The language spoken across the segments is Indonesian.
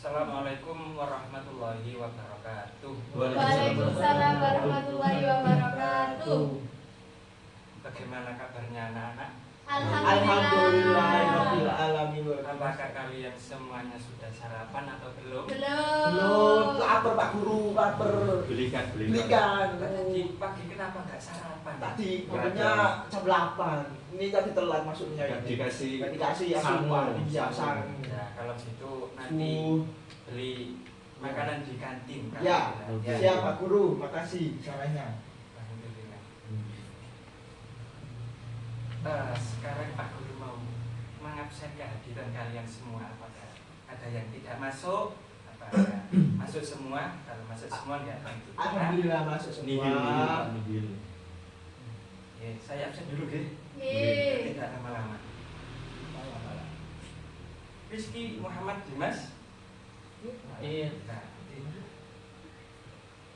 Assalamualaikum warahmatullahi wabarakatuh. Waalaikumsalam warahmatullahi wabarakatuh. Bagaimana kabarnya anak-anak? Alhamdulillah. Apakah kalian semuanya sudah sarapan atau belum? Belum. Lapar Pak Guru, lapar. Belikan. Tadi pagi kenapa nggak sarapan? Tadi pokoknya jam 8. Ini tadi telat masuknya. Nggak dikasih asupan, iya, sangu. Ya, kalau gitu nanti beli makanan di kantin. Ya, Ya. siap Pak Guru, makasih sarannya. Alhamdulillah. Sekarang Pak Guru mau mengabsen kehadiran kalian semua. Apakah ada yang tidak masuk? Apakah masuk semua? Kalau masuk semua nggak bantu. Alhamdulillah masuk semua. Nihil. Ya, saya absen dulu deh. Tidak lama-lama. Rizky Muhammad Dimas. Nah,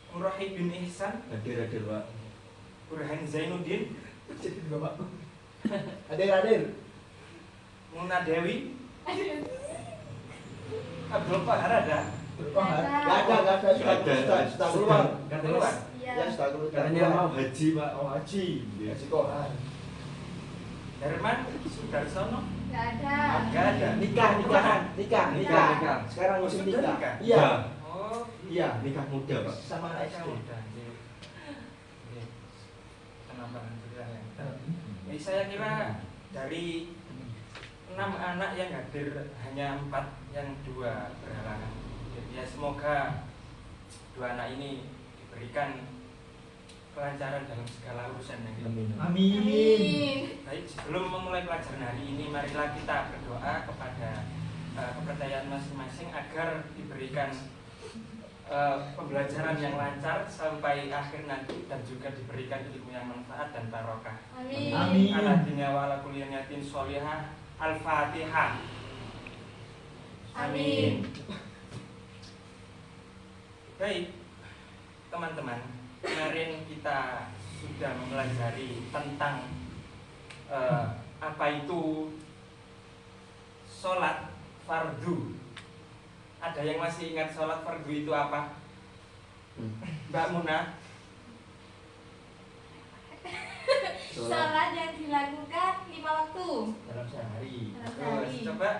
Murahi bin Ihsan. Hadir Pak. Burhan Zainuddin. Jadi Bapak. Hadir. Muna Dewi. Abdul Qahar ada. Gak ada. Sudah keluar. Keluar. Ya, sudah keluar. Katanya mau haji Pak. Oh, haji Koran. Herman Sudarsono. Nggak ada. Nggak ada. Nikah. Sekarang musim Sudah nikah. nikah? Iya. Oh, Iya. Nikah muda Pak. Sama anak saya SD. udah. Kenapa alhamdulillah ya. Jadi saya kira dari 6 anak yang hadir hanya 4 yang 2 berhalangan. Jadi ya semoga 2 anak ini diberikan kelancaran dalam segala urusan yang ini. Amin. Baik, sebelum memulai pelajaran hari ini, marilah kita berdoa kepada kepercayaan masing-masing agar diberikan pembelajaran yang lancar sampai akhir nanti dan juga diberikan ilmu yang manfaat dan barokah. Amin. Ala dinya wa ala kulli niyatin sholihah. Al-Fatihah. Amin. Baik, teman-teman, kemarin kita sudah mempelajari tentang apa itu sholat fardu. Ada yang masih ingat sholat fardu itu apa? Mbak Muna? Salat yang dilakukan 5 waktu Dalam sehari. Terus coba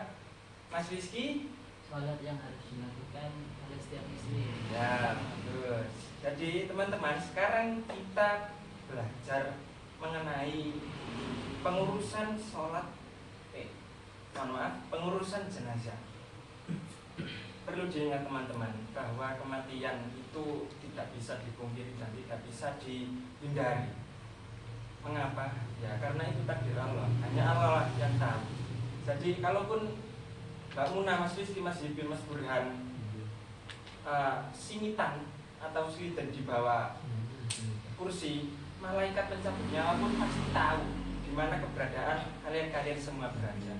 Mas Rizky? Salat yang harus dilakukan oleh setiap muslim. Ya, terus. Jadi teman-teman, sekarang kita belajar mengenai pengurusan sholat, pengurusan jenazah. Perlu diingat teman-teman bahwa kematian itu tidak bisa dipungkiri dan tidak bisa dihindari. Mengapa? Ya karena itu takdir Allah. Hanya Allah lah yang tahu. Jadi kalaupun Mbak Muna, Mas Rizky, Mas Yibin, Mas Burhan singitan atau silitan di bawah kursi, malaikat pencabut nyawa pun pasti tahu di mana keberadaan kalian semua berada.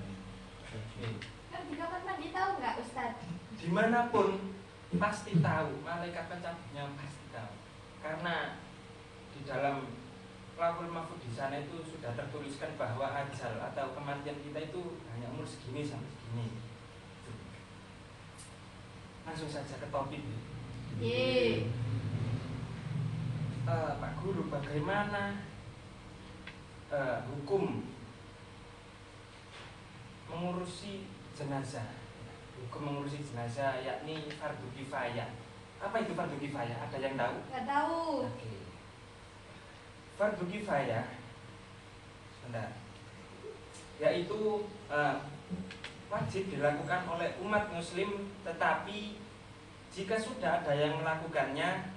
Kan di kamar mandi tahu nggak Ustadz? Dimanapun pasti tahu, malaikat pencabut nyawa pasti tahu. Karena di dalam Lauhul Mahfuz di sana itu sudah tertuliskan bahwa ajal atau kematian kita itu hanya umur segini sampai segini. Langsung saja ke topik. Pak Guru, bagaimana hukum mengurusi jenazah? Hukum mengurusi jenazah yakni fardu kifayah. Apa itu fardu kifayah? Ada yang tahu? Nggak tahu. Oke. Fardu kifayah, benar, yaitu wajib dilakukan oleh umat muslim, tetapi jika sudah ada yang melakukannya,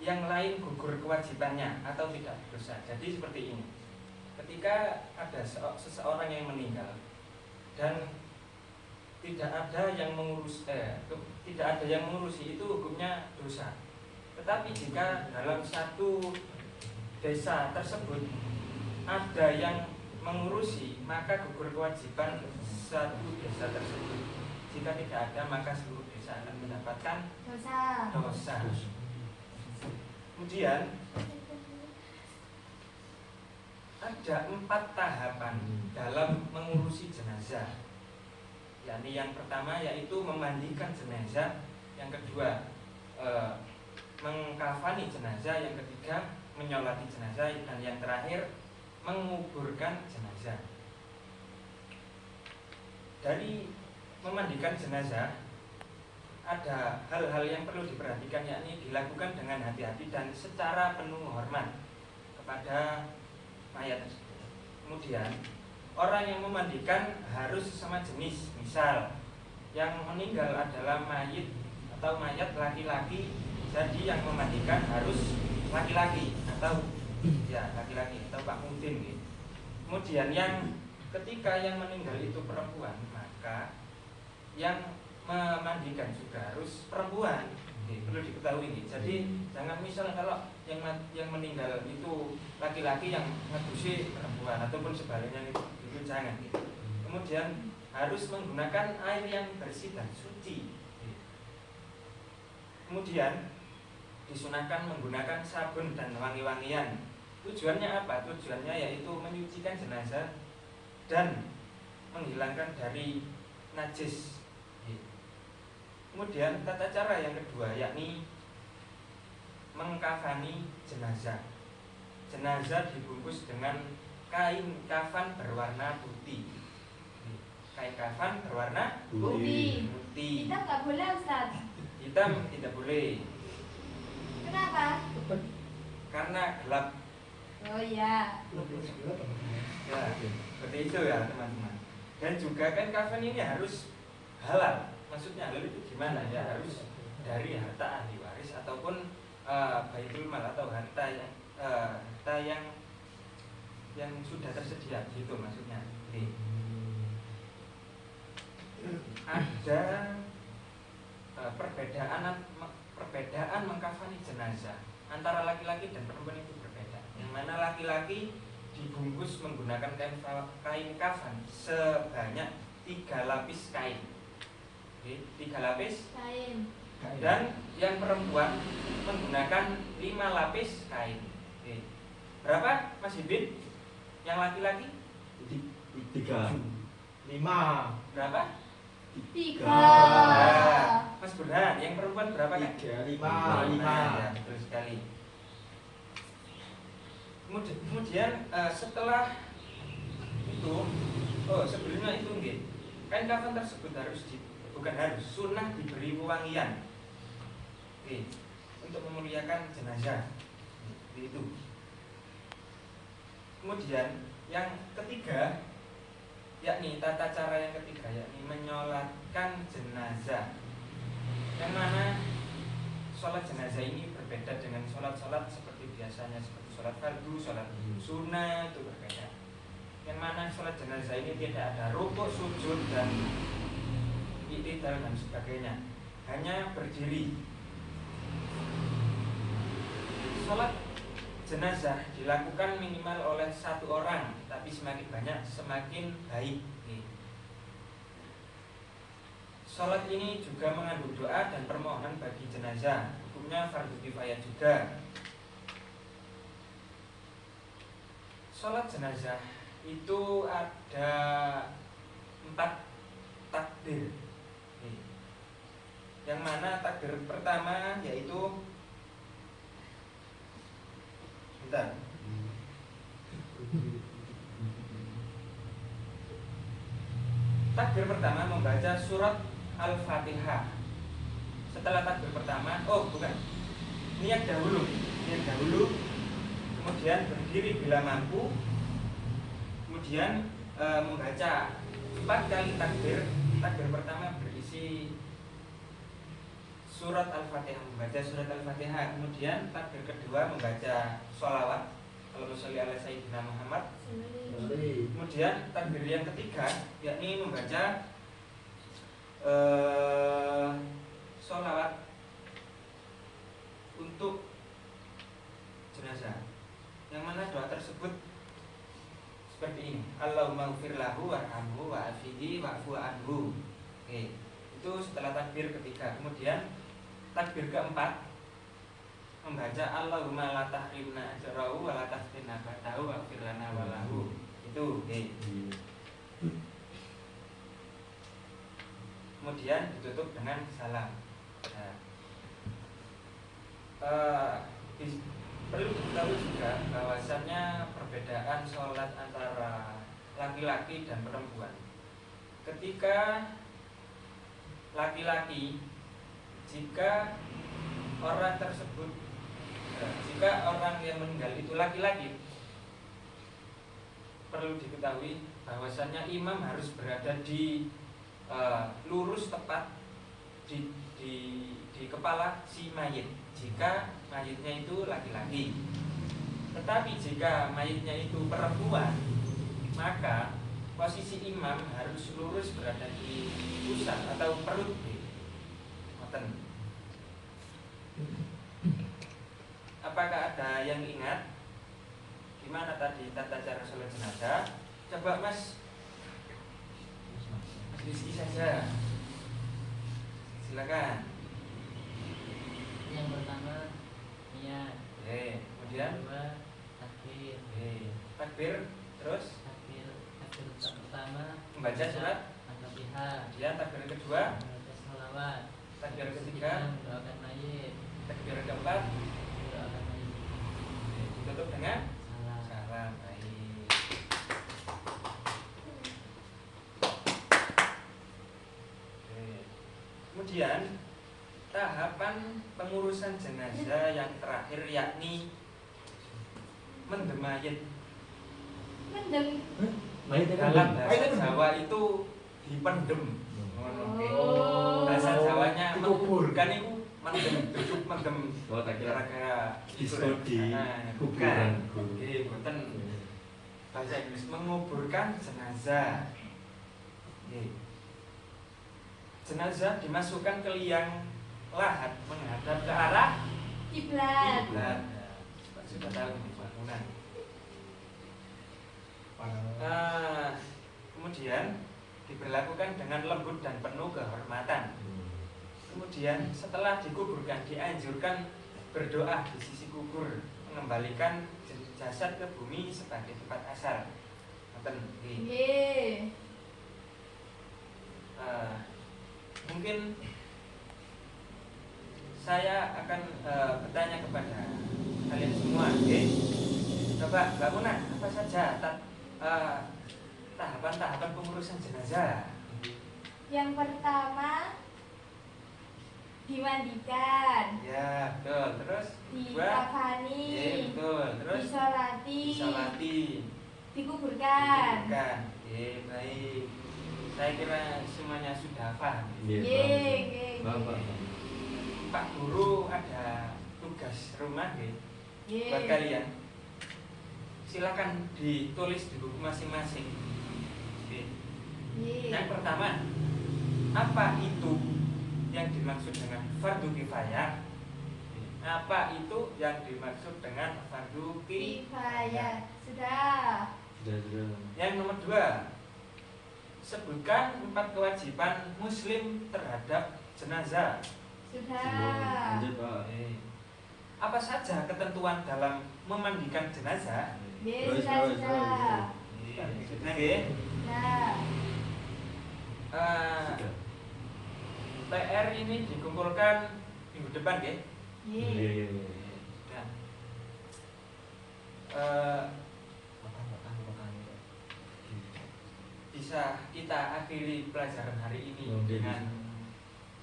yang lain gugur kewajibannya atau tidak berdosa. Jadi seperti ini, ketika ada seseorang yang meninggal dan tidak ada yang mengurusi, itu hukumnya dosa. Tetapi jika dalam satu desa tersebut ada yang mengurusi, maka gugur kewajiban satu desa tersebut. Jika tidak ada, maka seluruh desa akan mendapatkan dosa. Kemudian ada 4 tahapan dalam mengurusi jenazah. yakni yang pertama yaitu memandikan jenazah, yang kedua mengkafani jenazah, yang ketiga menyolati jenazah, dan yang terakhir menguburkan jenazah. Dari memandikan jenazah ada hal-hal yang perlu diperhatikan, yakni dilakukan dengan hati-hati dan secara penuh hormat kepada mayat tersebut. Kemudian orang yang memandikan harus sesama jenis, misal yang meninggal adalah mayit atau mayat laki-laki, jadi yang memandikan harus laki-laki atau ya laki-laki atau Pak Mudin gitu. Kemudian yang ketika yang meninggal itu perempuan, maka yang memandikan juga harus perempuan. Perlu diketahui ini. Jadi jangan misal kalau yang meninggal itu laki-laki yang ngadusi perempuan ataupun sebaliknya itu jangan. Kemudian harus menggunakan air yang bersih dan suci. Kemudian disunahkan menggunakan sabun dan wangi-wangian. Tujuannya apa? Tujuannya yaitu menyucikan jenazah dan menghilangkan dari najis. Kemudian tata cara yang kedua yakni mengkafani jenazah. Jenazah dibungkus dengan kain kafan berwarna putih. Kain kafan berwarna Putih. putih. Hitam nggak boleh Ustaz. Hitam tidak boleh Kenapa? karena gelap. Oh iya. Ya, seperti itu ya teman-teman. Dan juga kan kafan ini harus halal. Maksudnya halal itu gimana ya? Harus dari harta ahli waris ataupun baitul mal atau harta yang sudah tersedia gitu maksudnya. Oke. Ada perbedaan mengkafani jenazah antara laki-laki dan perempuan itu berbeda. Yang mana laki-laki dibungkus menggunakan kain kafan sebanyak 3 lapis kain. 3 lapis Kain. dan yang perempuan menggunakan 5 lapis kain. Berapa Mas Hibin? Yang laki-laki 3. 5. berapa? 3. Nah, Mas Burhan, yang perempuan berapa kan? 3, 5, Ya, betul sekali. Kemudian setelah itu, sebelumnya itu nggih. Kain kafan tersebut sunnah diberi wewangian. Untuk memuliakan jenazah. Itu. Kemudian yang ketiga yakni tata cara yang ketiga yakni menyolatkan jenazah. Yang mana sholat jenazah ini berbeda dengan sholat-sholat seperti biasanya, seperti sholat fardu, sholat sunnah itu berbeda. Yang mana sholat jenazah ini tidak ada rukuk, sujud dan i'tidal dan sebagainya, hanya berdiri. Sholat jenazah dilakukan minimal oleh 1 orang, tapi semakin banyak semakin baik. Sholat ini juga mengandung doa dan permohonan bagi jenazah. Hukumnya fardu kifayah juga. Sholat jenazah itu ada 4 takbir. Yang mana takbir pertama yaitu takbir pertama membaca surat Al-Fatihah. Setelah takbir pertama, niat dahulu, kemudian berdiri bila mampu, kemudian membaca 4 kali takbir. Takbir pertama berisi surat Al-Fatihah, membaca surat Al-Fatihah. Kemudian takbir kedua membaca sholawat, Allahumma sholli ala sayyidina Muhammad. Kemudian takbir yang ketiga yakni membaca sholawat untuk jenazah. Yang mana doa tersebut seperti ini: Allahumma ighfir lahu warhamhu wa'afihi wa'fu anhu. Oke, itu setelah takbir ketiga. Kemudian takbir keempat membaca Allahumma la tahrimna ajrahu wa la taftinna ba'dahu waghfir lana wa lahu. Itu, oke. kemudian ditutup dengan salam. Nah, perlu diketahui juga bahwasannya perbedaan sholat antara laki-laki dan perempuan. Ketika laki-laki, jika orang tersebut, jika orang yang meninggal itu laki-laki, perlu diketahui bahwasannya imam harus berada di lurus tepat di kepala si mayit jika mayitnya itu laki-laki. Tetapi jika mayitnya itu perempuan, maka posisi imam harus lurus berada di pusat atau perut. Apakah ada yang ingat gimana tadi tata cara sholat jenazah? Coba Mas Rizky saja, silakan. Yang pertama niat. Kemudian Kedua takbir. takbir, terus Takbir pertama membaca surat Al-Fatihah. kemudian takbir kedua, Membaca sholawat. takbir ketiga, Mendoakan mayit. takbir keempat, Mendoakan mayit. ditutup dengan Salam. salam. Baik. Kemudian tahapan pengurusan jenazah yang terakhir yakni mendem mayit. Mendem. Dalam bahasa Jawa itu dipendem. Oh. Bahasa Jawanya menguburkan itu mendem, duduk mendem. Oh, tak kira Gara-gara disebut di bukan. kuburan. Oke, boten. Bahasa Inggris menguburkan jenazah. Oke. Jenazah dimasukkan ke liang lahat menghadap ke arah Kiblat. kiblat. Pak sudah tahu di bangunan. Kemudian diberlakukan dengan lembut dan penuh kehormatan. Kemudian setelah dikuburkan dianjurkan berdoa di sisi kubur, mengembalikan jasad ke bumi sebagai tempat asal. Nggih. Mungkin saya akan bertanya kepada kalian semua, coba bangunan apa saja tahapan-tahapan pengurusan jenazah? Yang pertama dimandikan, Ya, betul. Terus dikafani, betul. Terus disolati, dikuburkan. dikuburkan. Baik. Saya kira semuanya sudah paham. Nggih. Bapak. Pak Guru ada tugas rumah Nggih. buat kalian. Silakan ditulis di buku masing-masing. Nggih. Yang pertama, apa itu yang dimaksud dengan fardu kifayah? Apa itu yang dimaksud dengan fardu Kifayah. Sudah. Sudah. Yang nomor 2, sebutkan 4 kewajiban muslim terhadap jenazah. Sudah. Lanjut, Pak. Apa saja ketentuan dalam memandikan jenazah? Nggih, Terus, sudah. terus, Sudah. Berikutnya nggih. Nah, Sudah. PR ini dikumpulkan minggu depan nggih. nggih. Nah, bisa kita akhiri pelajaran hari ini dengan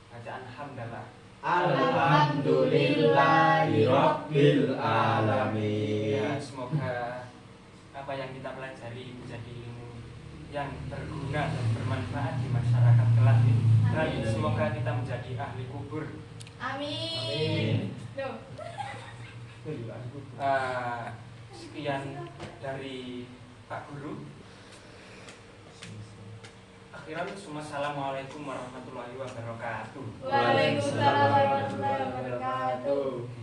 bacaan hamdalah. Alhamdulillahirabbil alamin. Ya, semoga apa yang kita pelajari menjadi ilmu yang berguna dan bermanfaat di masyarakat kelak. Dan Amin. semoga kita menjadi ahli kubur. Amin. Loh. Sekian dari Pak Guru. Akhiran, assalamualaikum warahmatullahi wabarakatuh. Waalaikumsalam warahmatullahi wabarakatuh.